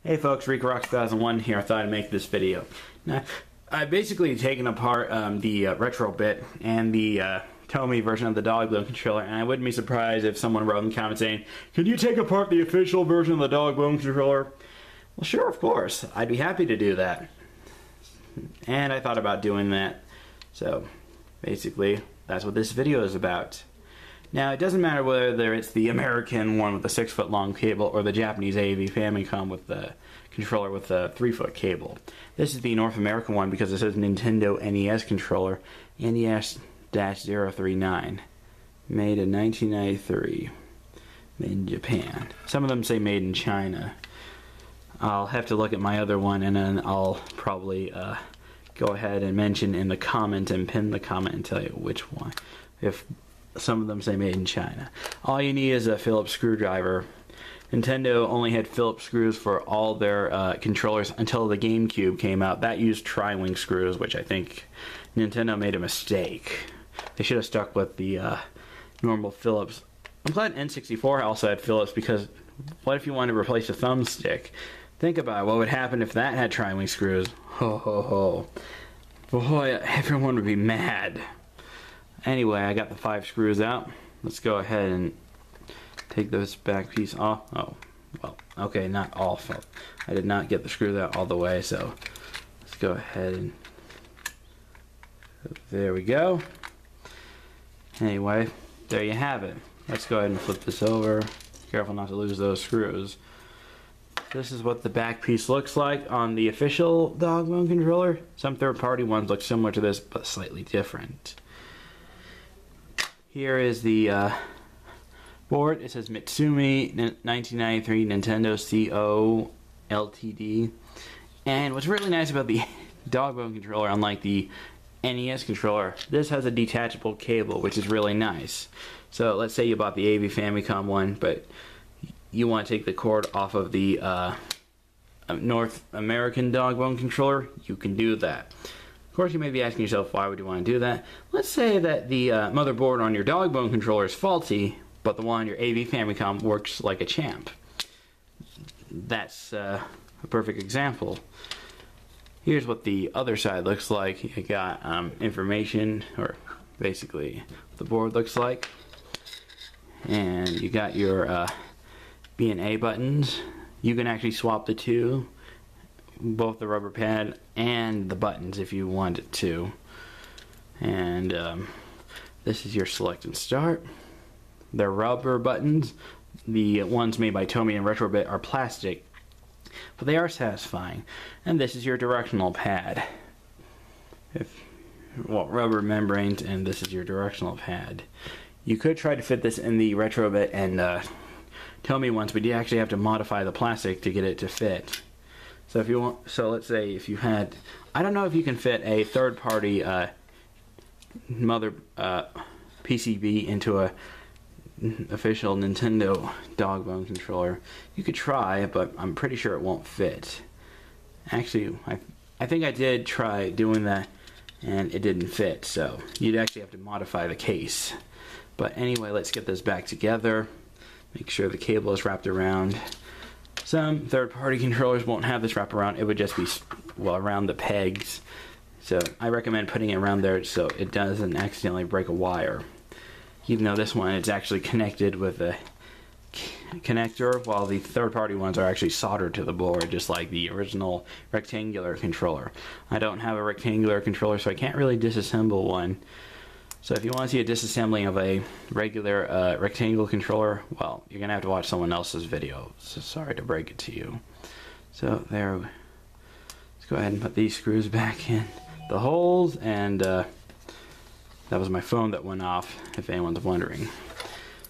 Hey folks, RicoRock 2001 here. I thought I'd make this video. Now, I've basically taken apart the retro bit and the Tomy version of the Dogbone controller, and I wouldn't be surprised if someone wrote in the comments saying, "Can you take apart the official version of the Dogbone controller?" Well, sure, of course. I'd be happy to do that. And I thought about doing that. So, basically, that's what this video is about. Now, it doesn't matter whether it's the American one with the 6-foot long cable or the Japanese AV Famicom with the controller with the 3-foot cable. This is the North American one because it says Nintendo NES controller, NES-039, made in 1993, made in Japan. Some of them say made in China. I'll have to look at my other one, and then I'll probably go ahead and mention in the comment and pin the comment and tell you which one. If some of them say made in China. All you need is a Phillips screwdriver. Nintendo only had Phillips screws for all their controllers until the GameCube came out. That used tri-wing screws, which I think Nintendo made a mistake. They should have stuck with the normal Phillips. I'm glad N64 also had Phillips, because what if you wanted to replace a thumbstick? Think about it. What would happen if that had tri-wing screws? Ho ho ho. Boy, everyone would be mad. Anyway, I got the 5 screws out. Let's go ahead and take this back piece off. Oh, well, okay, not all. I did not get the screws out all the way, so let's go ahead and... There we go. Anyway, there you have it. Let's go ahead and flip this over. Careful not to lose those screws. This is what the back piece looks like on the official Dogbone controller. Some third-party ones look similar to this, but slightly different. Here is the board. It says Mitsumi 1993 Nintendo CO Ltd. And what's really nice about the Dogbone controller, unlike the NES controller, this has a detachable cable, which is really nice. So let's say you bought the AV Famicom one, but you want to take the cord off of the North American Dogbone controller, you can do that. Of course, you may be asking yourself, why would you want to do that? Let's say that the motherboard on your Dogbone controller is faulty, but the one on your AV Famicom works like a champ. That's a perfect example. Here's what the other side looks like. You got information, or basically what the board looks like. And you got your B and A buttons. You can actually swap the two, both the rubber pad and the buttons if you wanted to. And this is your select and start. They're rubber buttons. The ones made by Tomy and Retrobit are plastic, but they are satisfying. And this is your directional pad. Rubber membranes, and this is your directional pad. You could try to fit this in the Retrobit and Tomy ones, but you actually have to modify the plastic to get it to fit. So if you want, let's say if you had, I don't know if you can fit a third-party mother PCB into a official Nintendo Dogbone controller. You could try, but I'm pretty sure it won't fit. Actually, I think I did try doing that, and it didn't fit. So you'd actually have to modify the case. But anyway, let's get this back together. Make sure the cable is wrapped around. Some third-party controllers won't have this wrap around. It would just be, well, around the pegs. So I recommend putting it around there so it doesn't accidentally break a wire. Even though this one is actually connected with a connector, while the third-party ones are actually soldered to the board, just like the original rectangular controller. I don't have a rectangular controller, so I can't really disassemble one. So if you want to see a disassembling of a regular rectangle controller, well, you're going to have to watch someone else's video. So sorry to break it to you. So there, let's go ahead and put these screws back in the holes, and that was my phone that went off, if anyone's wondering.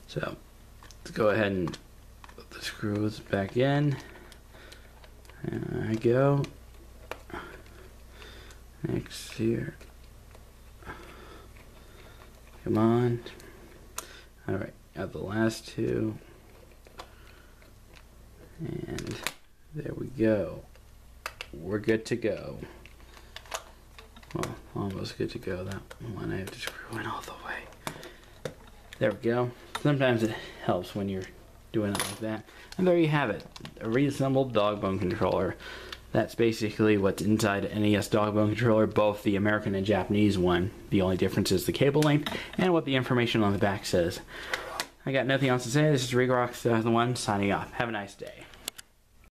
So let's go ahead and put the screws back in. There I go. Next here. Come on. Alright, got the last two. And there we go. We're good to go. Well, almost good to go. That one I have to screw in all the way. There we go. Sometimes it helps when you're doing it like that. And there you have it, a reassembled Dogbone controller. That's basically what's inside an NES Dogbone controller, both the American and Japanese one. The only difference is the cable length and what the information on the back says. I got nothing else to say. This is Regrox, the one signing off. Have a nice day.